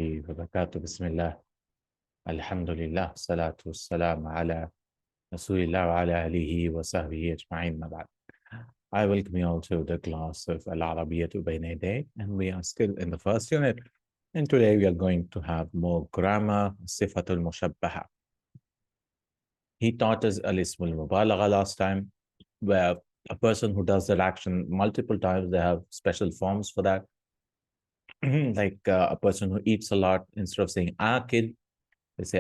وبركاته بسم الله الحمد لله الصلاة والسلام على رسول الله وعلى آله وصحبه أجمعين ما بعد. I welcome you all to the class of Al-Arabiyya to Bayna, and we are still in the first unit. And today we are going to have more grammar, Sifatul Mushabbaha. He taught us Al-Ismul Mubalagha last time, where a person who does that action multiple times, they have special forms for that. Like a person who eats a lot, instead of saying akil,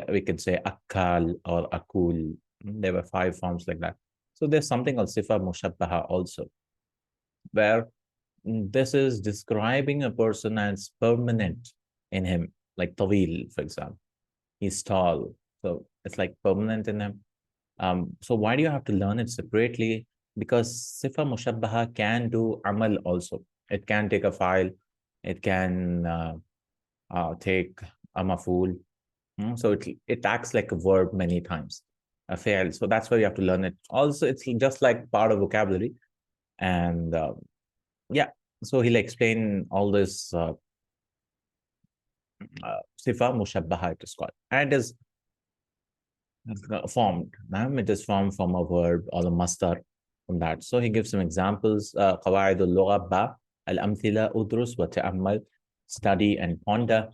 we could say akal or akul. There were 5 forms like that. So there's something called Sifah Mushabbaha also, where this is describing a person as permanent in him, like Tawil, for example. He's tall. So it's like permanent in him. So why do you have to learn it separately? Because Sifah Mushabbaha can do amal also. It can take a file. It can take a maful. So it acts like a verb many times, a fail. So that's why you have to learn it. Also, it's just like part of vocabulary. And yeah, so he'll explain all this Sifa Mushabbaha, it is called. And it is formed. It is formed from a verb or a masdar from that. So he gives some examples. قواعد اللغة با الأمثلة أدرس وتأمل, study and ponder.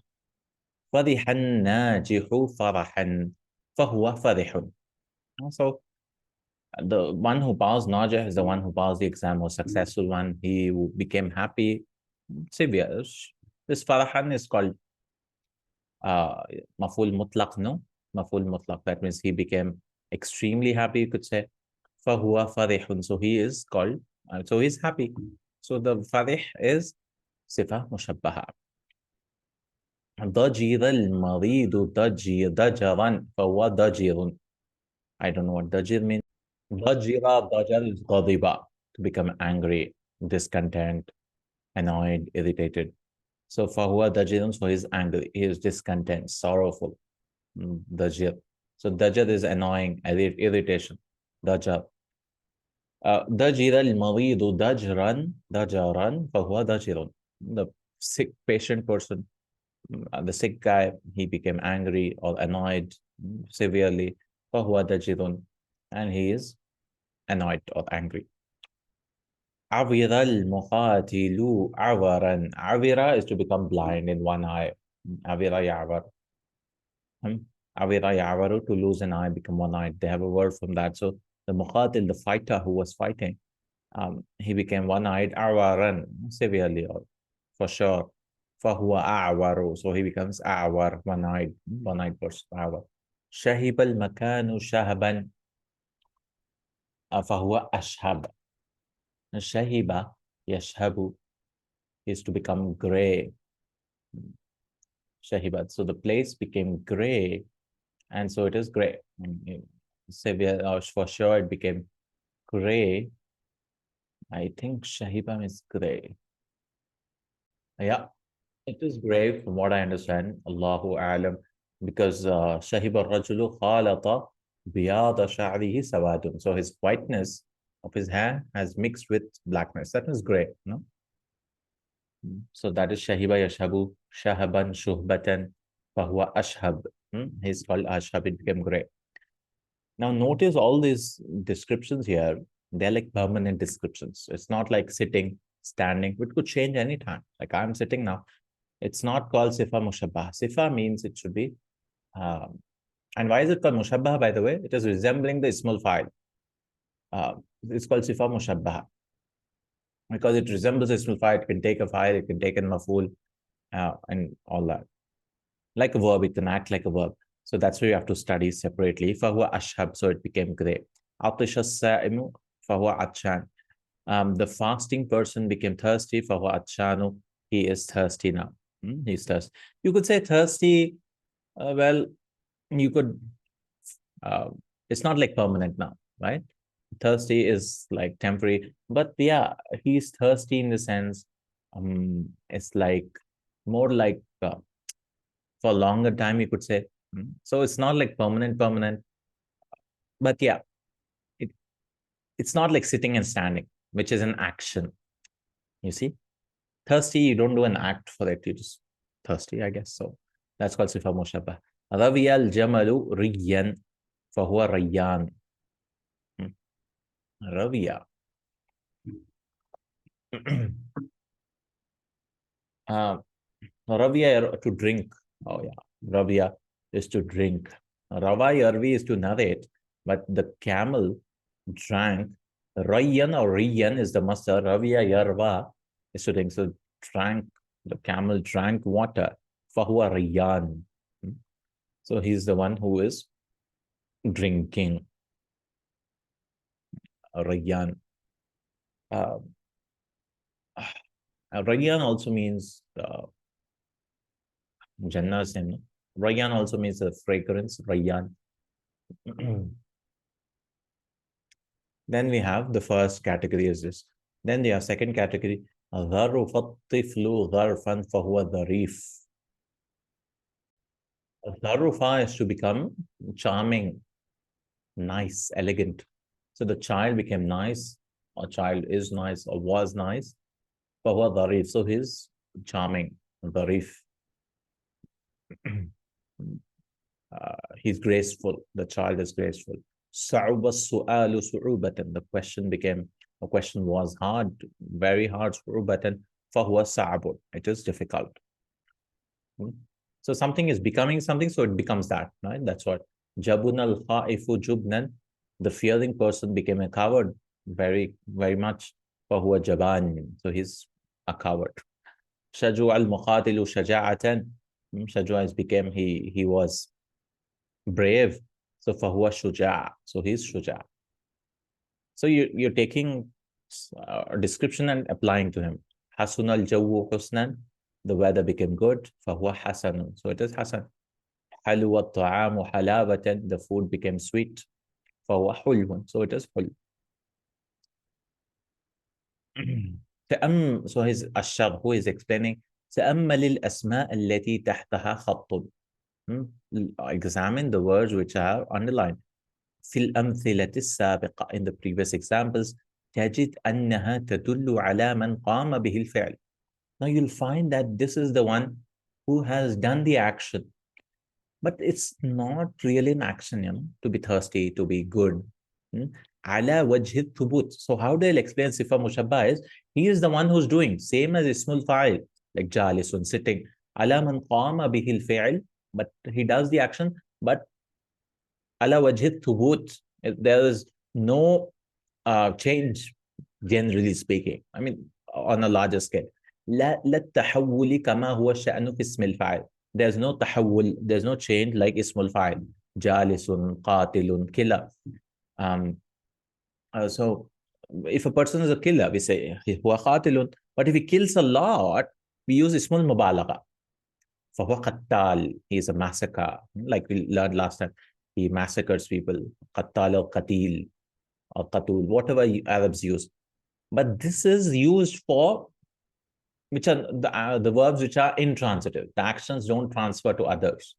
فرح الناجح فرحا فهو فرح. So the one who passed Najah is the one who passed the exam, was successful one. He became happy. Severe. This farahan is called maful mutlaq, no? Maful mutlaq. That means he became extremely happy, you could say. Fahuwa farihun. So he is called, so he's happy. So the farih is sifa mushabbaha. ضجر المريض ضجرا فهو ضجر. I don't know what dajir means. Dajira, dajar is ghadiba, to become angry, discontent, annoyed, irritated. So fahuwa dajirun, so he is angry, he is discontent, sorrowful. Dajir. So dajar is annoying, irritation. Dajar. Dajira al-maridu dajaran, fahuwa dajirun. The sick patient person, the sick guy, he became angry or annoyed severely. Fahuwa dajirun. And he is annoyed or angry. Avira al-muqatilu awaran. Avira is to become blind in one eye. Avira ya'war. Avira ya'waru, to lose an eye, become one-eyed. They have a word from that. So the muqatil, the fighter who was fighting, he became one-eyed awaran, severely or for sure. Fahuwa a'waru. So he becomes a'war, one-eyed person. A'war. Shahib al-makanu shahaban. Fahuwa ashhab. Shahiba, yashhabu, is to become gray. Shahibat. So the place became gray, and so it is gray. Severe, for sure, it became gray. I think Shahiba means gray. Yeah, it is gray from what I understand. Allahu A'lam. Because Shahiba Rajulu khalata biyada sha'rihi sawadun. So his whiteness of his hair has mixed with blackness. That is gray, no? So that is Shahiba Yashabu, Shahaban, Shuhbatan, Fahuwa Ashhab. He's called Ashhab, it became gray. Now notice all these descriptions here, they're like permanent descriptions. It's not like sitting, standing, which could change anytime. Like I'm sitting now. It's not called Sifa Mushabbah. Sifa means it should be, and why is it called Mushabbah, by the way? It is resembling the Ismul Fa'il. It's called Sifa Mushabbah because it resembles Ismul Fa'il. It can take a file, it can take a maful, and all that. Like a verb, it can act like a verb. So that's why you have to study separately. Fahuwa ashhab, so it became gray. Atisha sa'imu, fahuwa atshan. The fasting person became thirsty. Fahuwa atshanu, he is thirsty now. He's thirsty. You could say thirsty, well, you could, it's not like permanent now, right? Thirsty is like temporary, but yeah, he's thirsty in the sense, it's like more like for a longer time, you could say. So it's not like permanent, but yeah, it's not like sitting and standing, which is an action. You see, thirsty, you don't do an act for it. You just thirsty, I guess so. That's called Sifah Mushabbaha. رَوِيَ الْجَمَلُ رِيًّا فَهُوَ رَيَّان. رَوِيَ. Raviya, to drink. Oh yeah, Raviya is to drink. Rava Yarvi is to narrate, but the camel drank. Rayyan or Riyan is the master. Raviya Yarva is to drink. So drank, the camel drank water. Fahuwa Rayyan. So he's the one who is drinking. Rayyan. Rayyan also means Jannah's name. Rayyan also means a fragrance. Rayyan. Then we have the first category is this. Then the second category, ظرف الطفل ظرفا فهو ظريف. ظرفا is to become charming, nice, elegant. So the child became nice, or child is nice, or was nice. فهو ظريف. So he's charming, ظريف. He's graceful. The child is graceful. صعب السؤال صعوبة. The question was hard, very hard. صعوبة فهو صعب. It is difficult. So something is becoming something, so it becomes that, right? That's what. جبن الخائف جبنا. The fearing person became a coward, very, very much. فهو جبان. So he's a coward. شجوع المقاتل شجاعة. Shajwa became he was brave. So فهو شجاع. So he's شجاع. So you're taking a description and applying to him. حسن الجو حسنا. The weather became good. فهو حسن. So it is حسن. حلو الطعام حلاوة. The food became sweet. فهو حلو. So it is حلو. So his الشر who is explaining تأمل الأسماء التي تحتها خط. Examine the words which are underlined. في الأمثلة السابقة. In the previous examples تجد أنها تدل على من قام به الفعل. Now you'll find that this is the one who has done the action, but it's not really an action, to be thirsty, to be good. على وجه الثبوت. So how they'll explain Sifah Mushabbaha is, he is the one who's doing, same as Ismul Fa'il, like Jalisun, sitting. على من قام به الفعل, but he does the action, but على وجه الثبوت. There is no change, generally speaking. I mean, on a larger scale. لا التحول كما هو الشأن في اسم الفاعل. There's no تحول, there's no change like اسم الفاعل. جالس, قاتل, killer. So if a person is a killer, we say هو قاتل. But if he kills a lot, we use اسم المبالغة. فهو قتال. He is a massacre. Like we learned last time, he massacres people. قتال or qatil or qatul, whatever Arabs use. But this is used for which are the verbs which are intransitive. The actions don't transfer to others.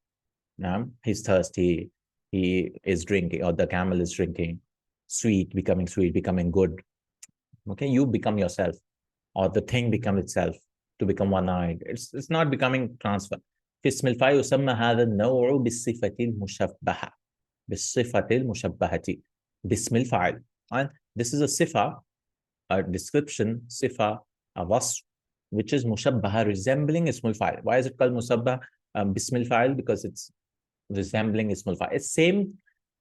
He's thirsty, he is drinking, or the camel is drinking. Sweet, becoming good. Okay, you become yourself, or the thing become itself, to become one-eyed. It's not becoming transfer. في اسم الفاعل يسمى هذا النوع بالصفة المشبهة. بالصفة المشبهة. باسم الفاعل. And this is a sifa, a description, sifa, a wasf, which is mushabbaha, resembling ismul fa'il. Why is it called mushabbaha? Bismil fa'il, because it's resembling ismul fa'il. It's same,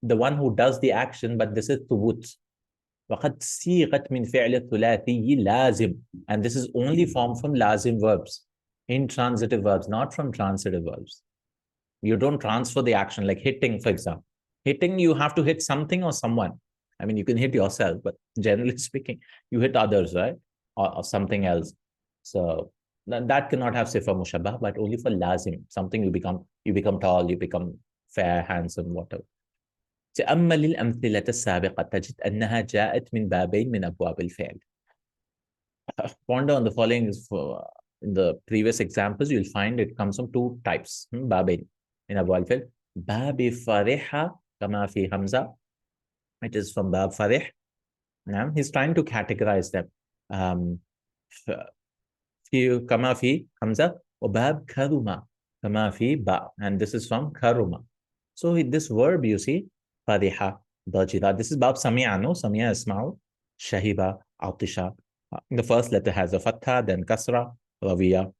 the one who does the action, but this is thubut. وَقَدْ صِيغَتْ مِنْ فِعْلِ الثُّلَاثِيِّ لَازِم. And this is only formed from lazim verbs, intransitive verbs, not from transitive verbs. You don't transfer the action, like hitting, for example. Hitting, you have to hit something or someone. I mean, you can hit yourself, but generally speaking, you hit others, right? Or something else. So that cannot have sifa mushabbah, but only for lazim. Something you become tall, you become fair, handsome, whatever. تأمل الأمثلة السابقة تجد أنها جاءت من بابين من أبواب الفعل. Ponder on the following. In the previous examples, you'll find it comes from two types. بابين in أبواب الفعل. باب فرح كما في همزة. It is from باب فرح. He's trying to categorize them. في كما في همزة وباب كرما. كما في ba, and this is from karuma. So this verb, you see, fariha, dajida. This is bab samia, no? Samia isma'u, shahiba, atisha. The first letter has a fatha, then kasra, rawiya.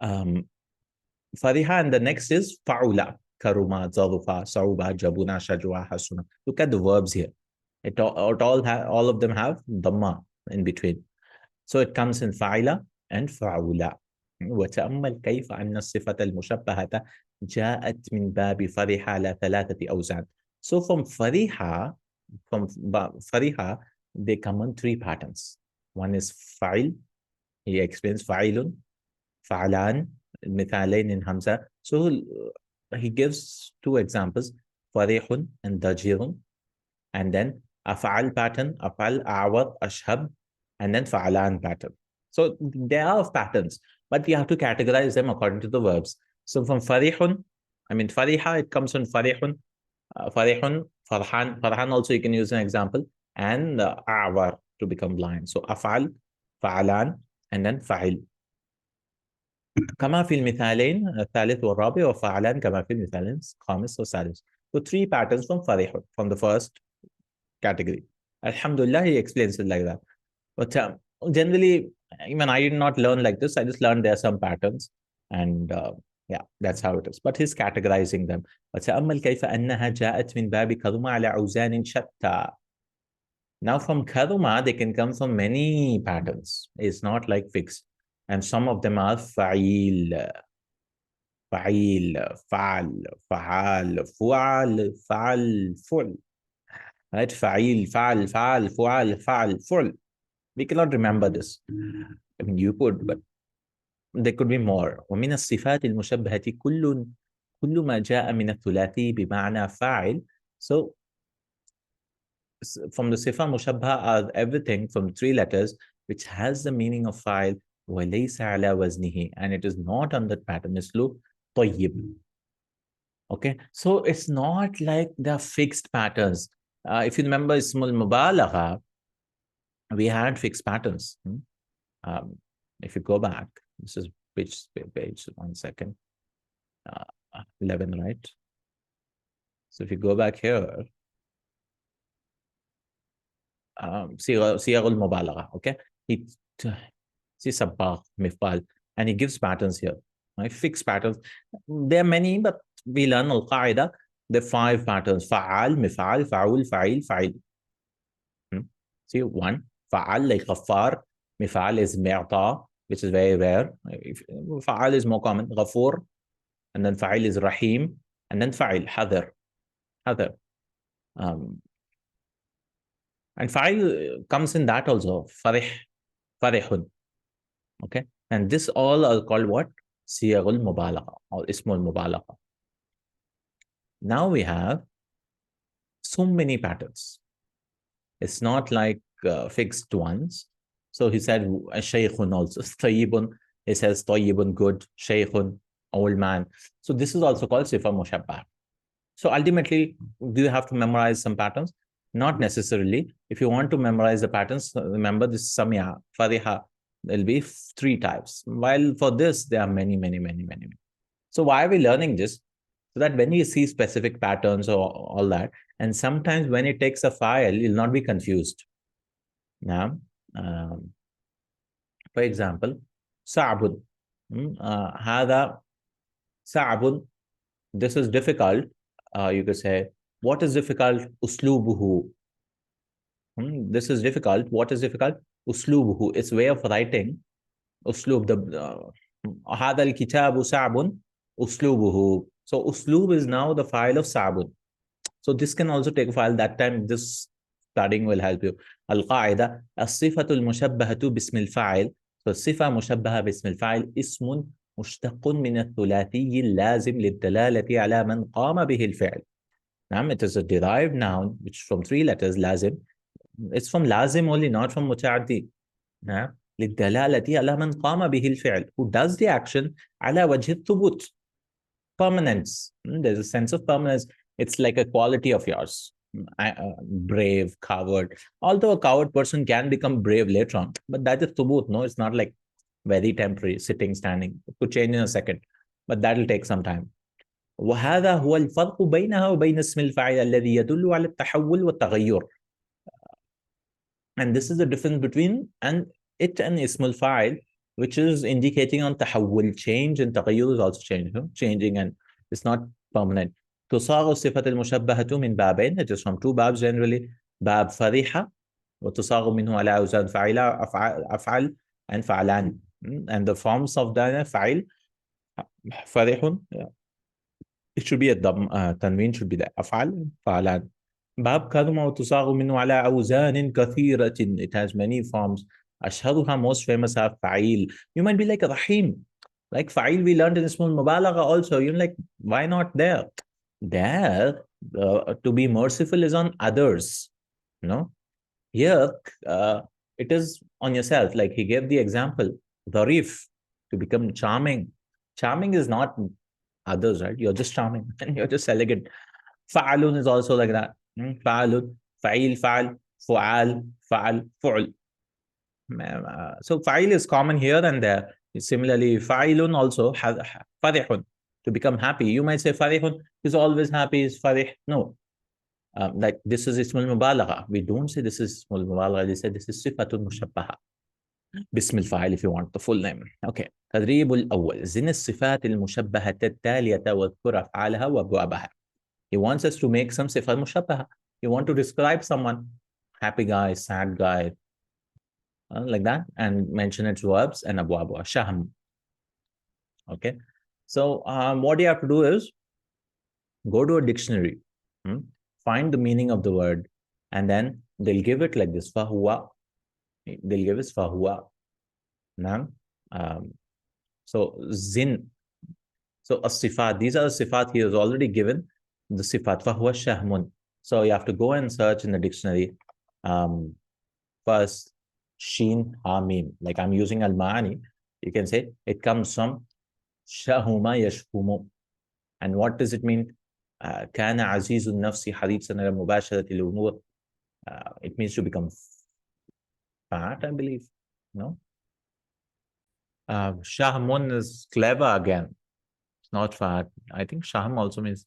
Fariha, and the next is fa'ula, karuma, zarufa, sauba, jabuna, shajwa, hasuna. Look at the verbs here. All of them have dhamma in between. So it comes in fa'ila and fa'ula. وتأمل كيف أن الصفة المشبهة جاءت من باب فرحة على ثلاثة أوزان. So from فرحة, they come on three patterns. One is fa'il. He explains fa'ilun, fa'alan, مثالين in Hamza. So he gives two examples, farihun and dajirun, and then af'al pattern, af'al, awad, ashhab, and then fa'alan pattern. So there are patterns, but we have to categorize them according to the verbs. So from farihun, fariha, it comes from farihun, farihun, farhan. Farhan also you can use an example, and awar, to become blind. So af'al, fa'alan, and then fa'il. كما في المثالين الثالث والرابع وفعلان كما في المثالين الخامس والسادس. So three patterns from farihun, from the first category. Alhamdulillah, he explains it like that. But generally, even I did not learn like this. I just learned there are some patterns, and yeah, that's how it is. But he's categorizing them. وتأمل كيف أنها جاءت من باب كظمة على أوزان شتى. Now from kaduma, they can come from many patterns. It's not like fixed. And some of them are fa'il, fa'il, fa'al, fa'al, fu'al, fa'al, fu'l. Right? Fa'il, fa'al, fa'al, fu'al, fa'al, fu'l. We cannot remember this. You could, but there could be more. ومن الصفات المشبهة كل ما جاء من الثلاثي بمعنى فاعل. So from the Sifah Mushabbiha are everything from three letters which has the meaning of fa'il وليس على وزنه, and it is not on that pattern. مثل طيب. Okay, so it's not like the fixed patterns. If you remember Ismul Mubalagha, we had fixed patterns. If you go back, this is page 1 second. 11, right? So if you go back here, Siyagul Mubalagha, okay? See Sabbagh, Mifal, and he gives patterns here. Right? Fixed patterns. There are many, but we learn Al-Qaeda. There are 5 patterns. Fa'al, Mifal, Fa'ul, Fa'il, Fa'il. See, 1. Fa'al, like Ghaffar. Mifal is Mi'ta, which is very rare. Fa'al is more common. Ghafoor. And then Fa'il is Rahim. And then Fa'il, Hadar. Hadar. And Fa'il comes in that also. Farih. Farihun. Okay. And this all are called what? Siyagul Mubalagha or Ismul Mubalagha. Now we have so many patterns. It's not like fixed ones. So he said Shaykhun also. Tayyibun. He says Tayyibun, good. Shaykhun, old man. So this is also called Sifah Mushabbiha. So ultimately, do you have to memorize some patterns? Not necessarily. If you want to memorize the patterns, remember this Samia, Fariha. There'll be 3 types. While for this, there are many. So why are we learning this? So that when you see specific patterns or all that, and sometimes when it takes a file, you'll not be confused. Now, for example, Sa'bun. Hada Sa'bun. This is difficult. You could say, what is difficult? Uslubuhu. This is difficult. What is difficult? Uslubuhu. Its way of writing. Uslub. Hada al-kitabu Sa'bun. Uslubuhu. So uslub is now the file of Sa'bun. So this can also take a file. That time this studying will help you. Al-Qaida. As-sifatul mushabbahatu bismil fa'il. So sifa mushabbaha bismil fa'il ismun مشتق من الثلاثي اللازم للدلالة على من قام به الفعل. Now it is a derived noun which from 3 letters lazim. It's from lazim only, not from muta'addi. للدلالة على من قام به الفعل, who does the action على وجه الثبوت, permanence. There's a sense of permanence. It's like a quality of yours. Brave, coward. Although a coward person can become brave later on, but that is thubut. No, it's not like very temporary, sitting, standing. It could change in a second, but that'll take some time. وهذا هو الفرق بينها وبين اسم الفاعل الذي يدل على التحول والتغير. And this is the difference between it and اسم الفاعل, which is indicating on تحول, change, and تغير is also changing, and it's not permanent. تصاغ الصفة المشبهة من بابين. It is from two babs generally. باب فرحة وتصاغ منه على أوزان فاعلة, أفعل and فعلان. And the forms of the فاعل فرح, it should be a tanween should be the أفعل فعلان. باب كرم وتصاغ منه على أوزان كثيرة. It has many forms. أشهرها, most famous, are فعيل. You might be like رحيم. Like فعيل we learned in اسم المبالغة also. You're like, why not there? There, to be merciful is on others. No? Here, it is on yourself. Like he gave the example, ظريف, to become charming. Charming is not others, right? You're just charming and you're just elegant. فعل is also like that. فعل, فعيل, فعل, فعال, فعل, فعل. So fa'il is common here and there. Similarly, fa'ilun also, farihun, to become happy. You might say farihun is always happy, is farih. No. Like this is ismul mubalagha. We don't say this is ismul mubalagha. We say this is sifatun mushabbaha. باسم الفاعل if you want the full name. Okay. تدريب الأول. زن الصفات المشبهة التالية واذكر أفعالها وأبوابها. He wants us to make some صفات مشبهة. You want to describe someone, happy guy, sad guy, like that, and mention its verbs and abwaba, shahm. Okay. So what you have to do is go to a dictionary, find the meaning of the word, and then they'll give it like this. Fahuwa. They'll give us fahuwa. So zin. So a sifat. These are the sifat he has already given. The sifat. Fahuwa shahmun. So you have to go and search in the dictionary. First, Sheen Hamim. Like I'm using Al Maani. You can say it comes from Shahuma Yashhumu. And what does it mean? كان عزيز النفس حريصا على مباشرة الأمور. It means to become fat, I believe. No? Shahmun is clever again. It's not fat. I think Shahm also means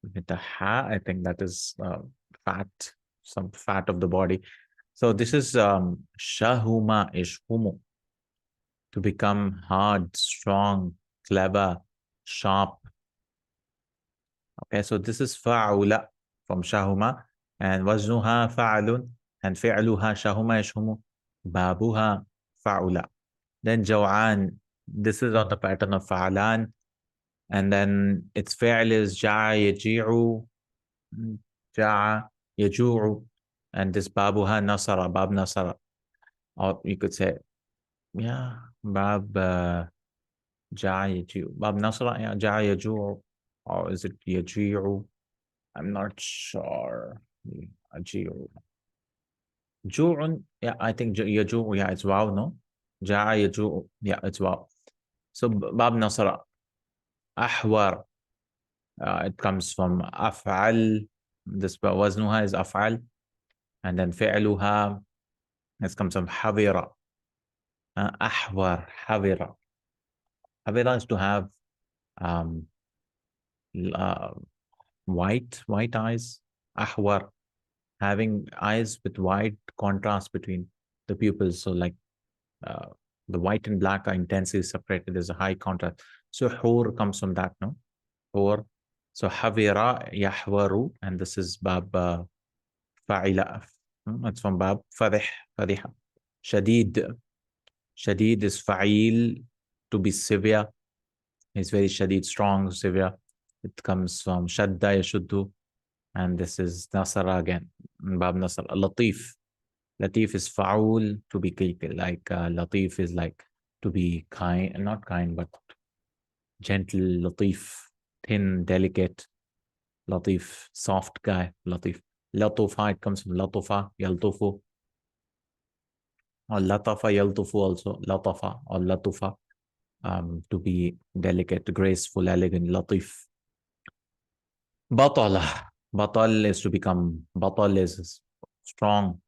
with a ha. I think that is fat, some fat of the body. So this is shahuma ishhumu, to become hard, strong, clever, sharp. Okay, so this is fa'ula from shahuma, and waznuha fa'alun, and fi'luha shahuma ishhumu, babuha fa'ula. Then jaw'an, this is on the pattern of fa'alan, and then its fi'l is ja'a yaji'u, ja'a yaju'u. And this babuha nasara, bab nasara. Or you could say, yeah, bab ja'a yaji'u. Bab nasara, yeah, ja'a yaju'u. Or is it yaji'u? I'm not sure. Yaji'u. Ju'un, yeah, I think yaju'u, yeah, it's wow, no? Ja'a yaju'u, yeah, it's wow. So bab nasara. Ahwar. It comes from af'al. This waznuha is af'al. And then fi'luha, this comes from havira. Ahwar, havira. Havira is to have white eyes. Ahwar, having eyes with white contrast between the pupils. So like the white and black are intensely separated. There's a high contrast. So hur comes from that, no? Hur. So havira, yahwaru, and this is bab fa'ila. It's from bab farih, fariha. Shadid. Shadid is fa'il, to be severe. It's very shadid, strong, severe. It comes from shadda yashuddu. And this is nasara again. Bab nasara. Latif. Latif is fa'ul, to be like latif is like to be kind, not kind, but gentle. Latif, thin, delicate. Latif, soft guy. Latif. Latufa, it comes from latufa, yaltufu. Or latafa, yaltufu also. Latafa or latufa, to be delicate, graceful, elegant. Latif. Batala. Batal is to become. Batal is strong,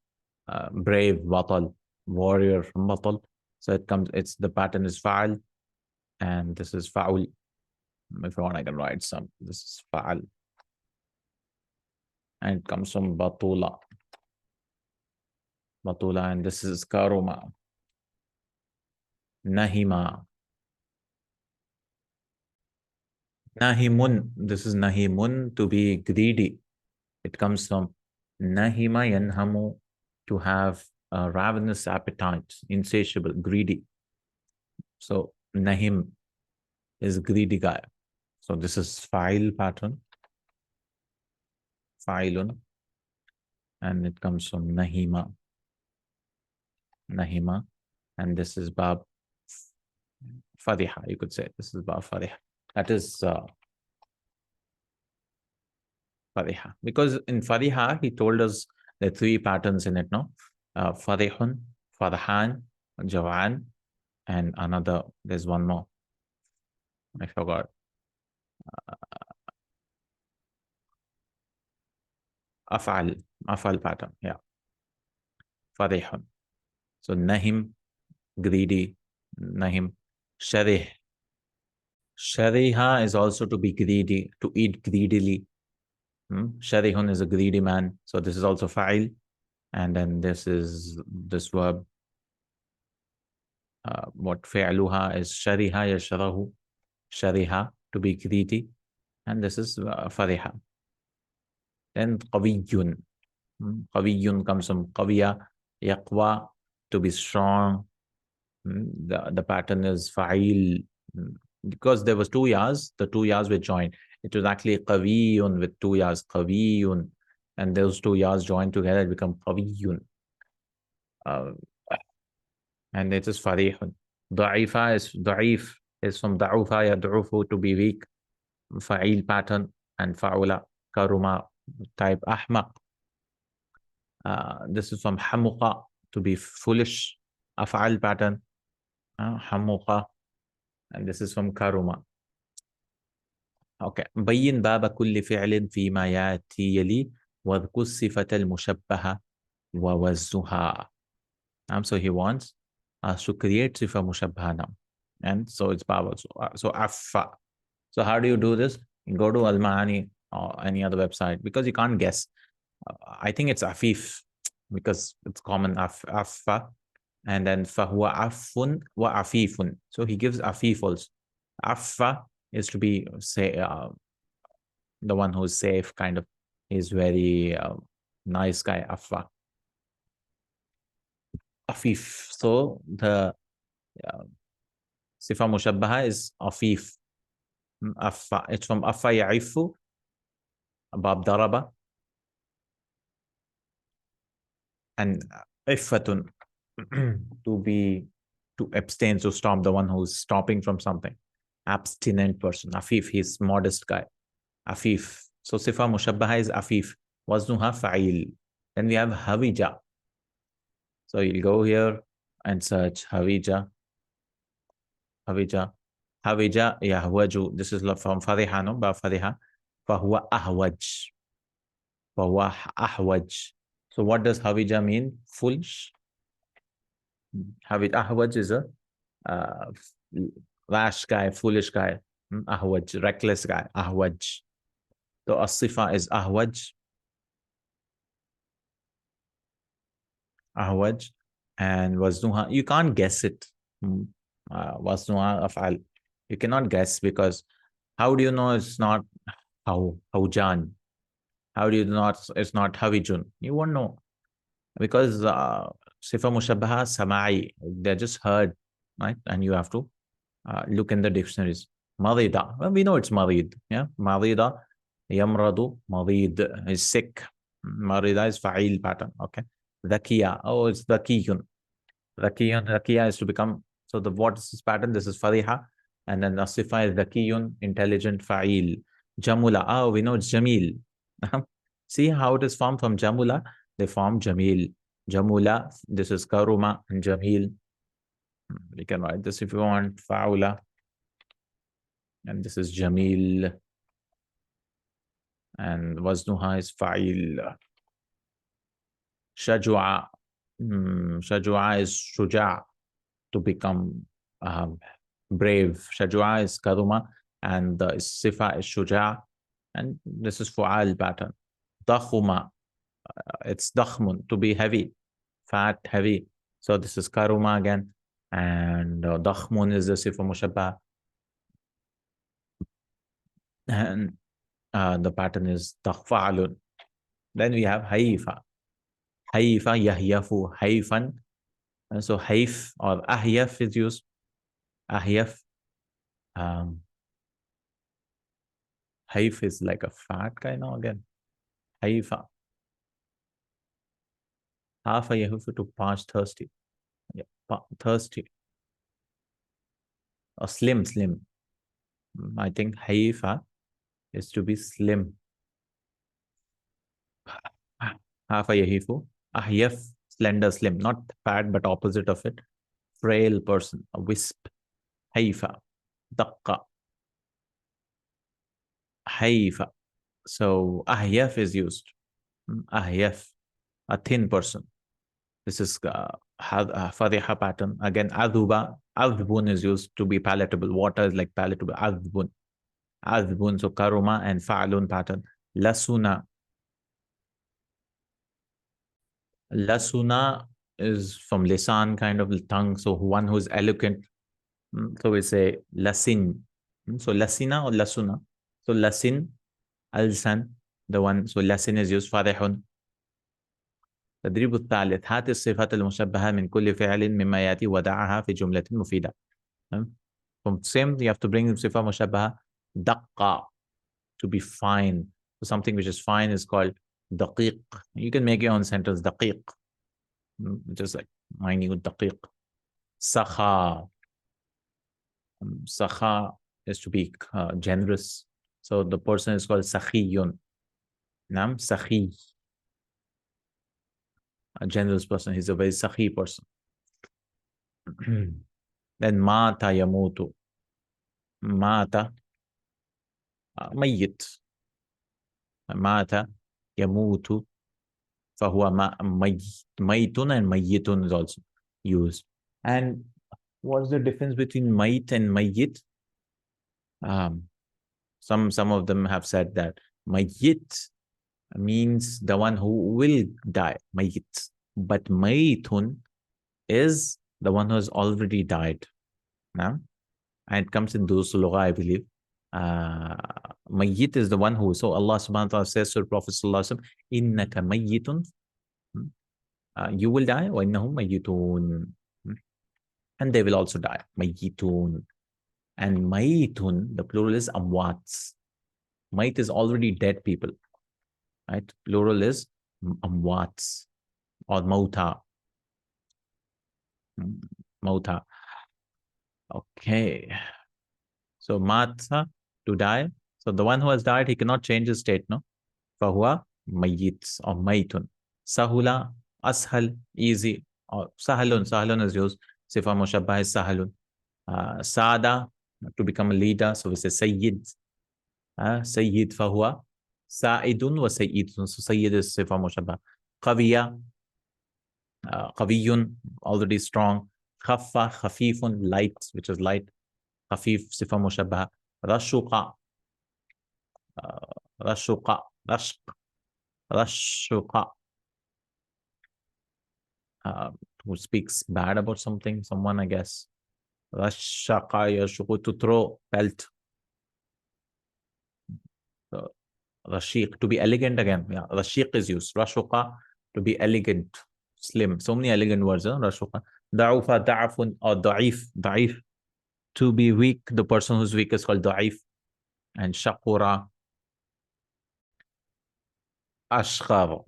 brave. Batal, warrior. Batal. So it comes, it's the pattern is fa'al, and this is fa'ul. If you want, I can write some. This is fa'al. And it comes from batula. Batula, and this is karuma. Nahima. Nahimun. This is nahimun, to be greedy. It comes from nahima yanhamu, to have a ravenous appetite, insatiable, greedy. So nahim is greedy guy. So this is fa'il pattern. Fa'ilun. And it comes from nahima. Nahima. And this is bab fadiha, you could say. This is bab fadiha. That is fadiha. Because in fadiha, he told us the three patterns in it, no? Fadihun, fadhan, jawan, and another, there's one more. I forgot. Afal pattern, yeah. Fadihun. So nahim, greedy, nahim. Sharih. Shariha is also to be greedy, to eat greedily. Sharihun is a greedy man. So this is also fa'il. And then this is this verb. What fi'luha is shariha yashrahu. Shariha, to be greedy. And this is fariha. Then qawiyun. Qawiyun comes from qawiya, yaqwa, to be strong. The pattern is fa'il. Because there was two yas, the two yas were joined. It was actually qawiyun with two yas, qawiyun. And those two yas joined together, it become qawiyun. And it is farihun. Da'ifa is da'if, is from da'ufa yad'ufu, to be weak. Fa'il pattern, and fa'ula, karuma, type ahmaq. This is from hamuqa, to be foolish. Af'al pattern, hamuqa, and this is from karuma. Okay. بين باب كل فعل فيما يأتي يلي واذكر الصفة المشبهة ووزنها. So he wants us to create Sifah Mushabbiha now. And so it's Bab also. So Affa. So how do you do this? You go to Al-Ma'ani or any other website, because you can't guess. I think it's Afif, because it's common, Affa. And then Fahuwa Affun wa Afifun. So he gives Afif also. Affa is to be, say, the one who's safe, kind of. He's very nice guy, Affa. Afif. So the Sifah Mushabbaha is Afif. Affa. It's from Affa Ya'ifu, Bab Daraba. And Iffatun, to abstain, to stop, the one who's stopping from something. Abstinent person. Afif, he's modest guy. Afif. So Sifah Mushabbaha is Afif. Waznuha Fa'il. Then we have Havija. So you'll go here and search Havija. Havija. Havija Yahwaju. This is from Fadiha, no? Ba Fadiha. Fahuwa Ahwaj. Fahuwa Ahwaj. So what does Havija mean? Foolish. Ahwaj is a rash guy, foolish guy. Ahwaj, reckless guy. Ahwaj. So As-Sifa is Ahwaj. Ahwaj. And Waznuha, you can't guess it. Waznuha Af'al. You cannot guess, because how do you know it's not Hawjan? How do you know it's not Havijun? You won't know. Because Sifah Mushabbaha Sama'i, they're just heard, right? And you have to look in the dictionaries. Marida, well, we know it's Marid. Yeah, Marida, Yamradu, Marid is sick. Marida is Fa'il pattern. Okay. Dhakiya, oh, it's Dhakiyun. Dhakiya is to become. So what is this pattern? This is Fariha. And then Asifah is Dhakiyun, intelligent, Fa'il. Jamula, oh, we know it's Jamil. See how it is formed from Jamula? They form Jamil. Jamula, this is Karuma, and Jamil. We can write this if you want. Fa'ula. And this is Jamil. And Waznuha is Fa'il. Shajua. Shajua is Shuja, to become brave. Shajua is karuma, and the Sifah is shuja, and this is fu'al pattern. Dakhuma, it's dakhmun, to be heavy, fat, heavy. So this is karuma again, and dakhmun is the Sifah mushabbaha, and the pattern is dakhfa'alun. Then we have haifa. Haifa, yahyafu, haifan. And so haif or ahyaf is used. Ahyaf. Haif is like a fat guy now again. Haifa. Half a yahufu to parch, thirsty. Yeah, thirsty. Or slim. I think haifa is to be slim. Half a yahifu. Ahyaf, slender, slim. Not fat, but opposite of it. Frail person. A wisp. Haifa. Daqqa. Haifa. So ahyaf is used. Ahyaf, a thin person. This is fadiha pattern. Again, adhuba, adhbun is used to be palatable. Water is like palatable. Adhbun. Adhbun, so karuma and fa'alun pattern. Lasuna. Lasuna is from lisan, kind of tongue. So one who's eloquent. So we say lasin. So lasina or lasuna. So lasin, alsan, the one. So lasin is used. Fadihun. التدريب الثالث هات الصفات المشبهة من كل فعل مما يأتي ودعها في جملة مفيدة. From same, you have to bring صفة مشبهة دقة, to be fine. So something which is fine is called دقيق. You can make your own sentence دقيق, just like minute دقيق. سخاء. سخاء is to be generous. So the person is called سخي. نعم سخي. A generous person. He's a very sakhi person. Then mata yamutu. Mata mayyit. Mata yamutu. Fahuwa maytun, and mayyitun is also used. And what's the difference between mayt and mayyit? Some of them have said that mayyit means the one who will die, mayyit. But maytun is the one who has already died. Now, and it comes in those lugha, I believe. Mayyit is the one who, so Allah subhanahu wa ta'ala says to the Prophet sallallahu alaihi wasallam, innaka mayyitun, you will die, wa innahum mayyitun, and they will also die, mayyitun. And maytun, the plural is amwats. Mayt is already dead people. Right? Plural is amwats or mauta. Mauta. Okay. So mata, to die. So the one who has died, he cannot change his state, no? Fahuwa mayyit or maytun. Sahula, ashal, easy. Or sahalun is used. Sifa mushabbah is sahalun. Sada, to become a leader. So we say sayyid. Sayyid fahuwa sa'idun wa sayyidun. So sayyid is sifa mushabbah. Qawiya, qawiyun, already strong. Khaffa, khafifun, light, which is light. Khafif, sifa mushabbah. Rashuqa, rashuqa, rashuqa. Who speaks bad about something, someone, I guess. Rashaqa yashuqu, to throw, pelt. So, Rashiq, to be elegant again. Yeah, Rashiq is used. Rashuqa, to be elegant, slim. So many elegant words. Rashuqa. Da'ufa, da'afun, or da'if, da'if. To be weak, the person who's weak is called da'if. And shaqura, ashqar.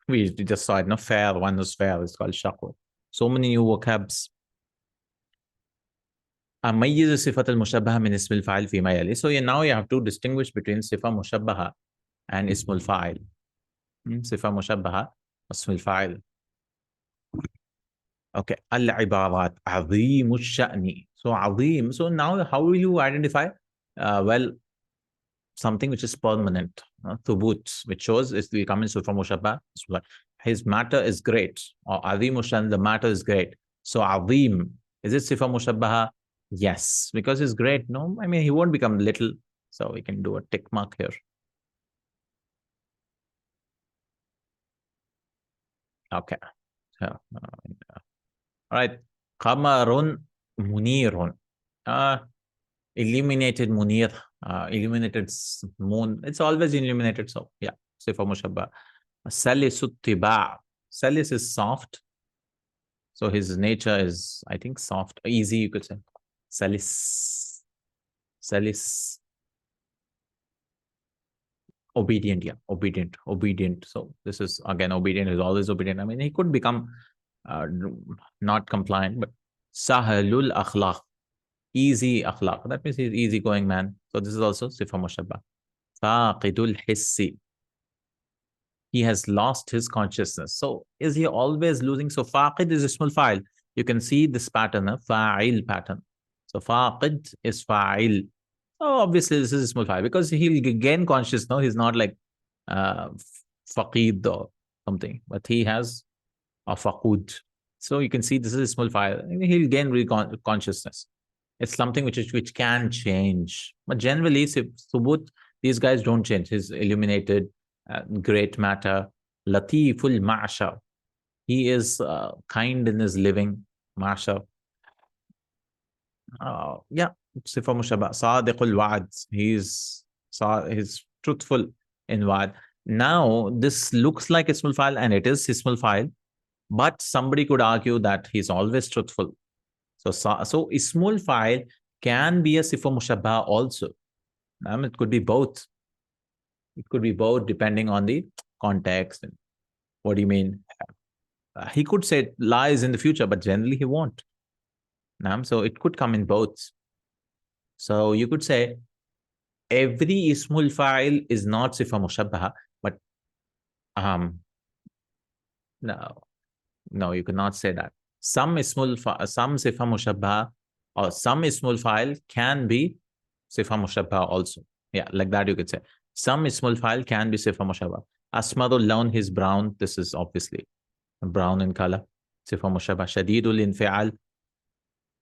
We just saw it, no? Fair, one who's fair is called shaqur. So many new vocabs. أميز صفة المشبهة من اسم الفاعل فيما يلي. So now you have to distinguish between صفة مشبهة and اسم الفاعل. صفة مشبهة اسم الفاعل. Okay. العبارات عظيم الشأن. So عظيم. So now how will you identify? Well, something which is permanent. Thubut, which shows is we come in صفة مشبهة. His matter is great. Or عظيم الشأن, the matter is great. So عظيم Is it Sifa Mushabbaha? Yes, because he's great. No, I mean, he won't become little. So we can do a tick mark here. Okay. So, all right. Qamarun munirun. Uh, illuminated munir. Illuminated moon. It's always illuminated. So, yeah. Sifa Mushabbaha. Salisut tiba. Salis is soft. So his nature is, I think, soft, easy, you could say. Salis. Salis. Obedient, yeah. Obedient. Obedient. So this is, again, obedient is always obedient. I mean, he could become uh, not compliant, but sahalul akhlaq. Easy akhlaq. That means he's easygoing man. So this is also sifa mushabba. Faqidul hissi. He has lost his consciousness. So is he always losing? So faqid is a small file. You can see this pattern, a fa'il pattern. So faqid is fa'il. So obviously this is a small file because he'll gain consciousness. No, he's not like uh, faqid or something, but he has a faqud. So you can see this is a small file. He'll gain consciousness. It's something which can change. But generally, subut, these guys don't change. He's illuminated, great matter, latiful ma'asha. He is kind in his living, masha. Yeah, sifa mushabba. Sadiqul wa'ad. He's truthful in wa'ad. Now, this looks like ismul file and it is ismul file, but somebody could argue that he's always truthful. So ismul file can be a sifa mushabba also. It could be both. It could be both depending on the context. And what do you mean? He could say lies in the future, but generally he won't. So it could come in both. So you could say every ismul file is not sifa mushabbaha, but no, you cannot say that. Some sifa mushabbaha or some ismul file can be sifa mushabbaha also. Yeah, like that you could say. Some ismul file can be sifa mushabbaha. Asmadul lawn, his brown. This is obviously brown in color. Sifa mushabbaha. Shadidul infial.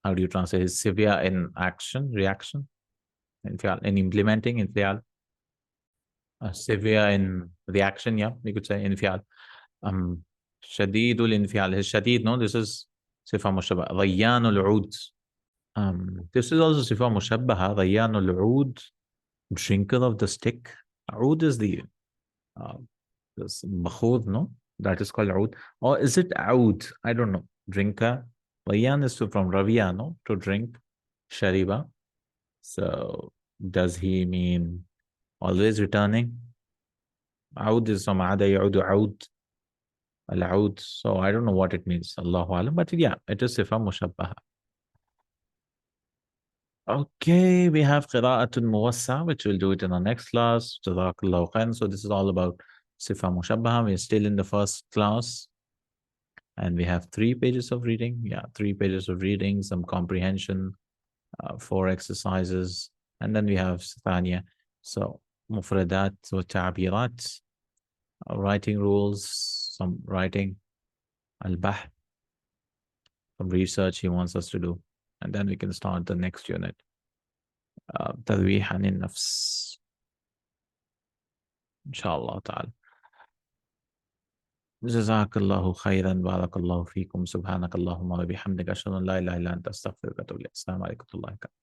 How do you translate? His severe in action, reaction. Infial, in implementing, infial. Severe in reaction, yeah, you could say infial. Shadidul infial. His shadid, no, this is sifa mushabbaha. Rayyanul oud. This is also sifa mushabbaha. Rayyanul oud. Drinker of the stick. Oud is the this bakhud, no? That is called oud. Or is it oud? I don't know. Drinker. Rayyan is from raviya, no? To drink. Shariba. So does he mean always returning? Oud is from ada yaudu oud. Al-oud. So I don't know what it means. Allahu alam. But yeah, it is sifa mushabbaha. Okay, we have qira'atun muwassa, which we'll do it in our next class. Jazakallahu Khair. So this is all about sifa mushabbaha. We're still in the first class. And we have 3 pages of reading. Yeah, 3 pages of reading, some comprehension, 4 exercises. And then we have thaniya. So mufradat wa ta'birat, writing rules, some writing, al-bah, some research he wants us to do. And then we can start the next unit. تذويح عن النفس إن شاء الله تعالى. جزاك الله خيرا بارك الله فيكم سبحانك اللهم وبحمدك أشهد أن لا إله إلا أنت أستغفرك وأتوب إليك. السلام عليكم ورحمة الله وبركاته.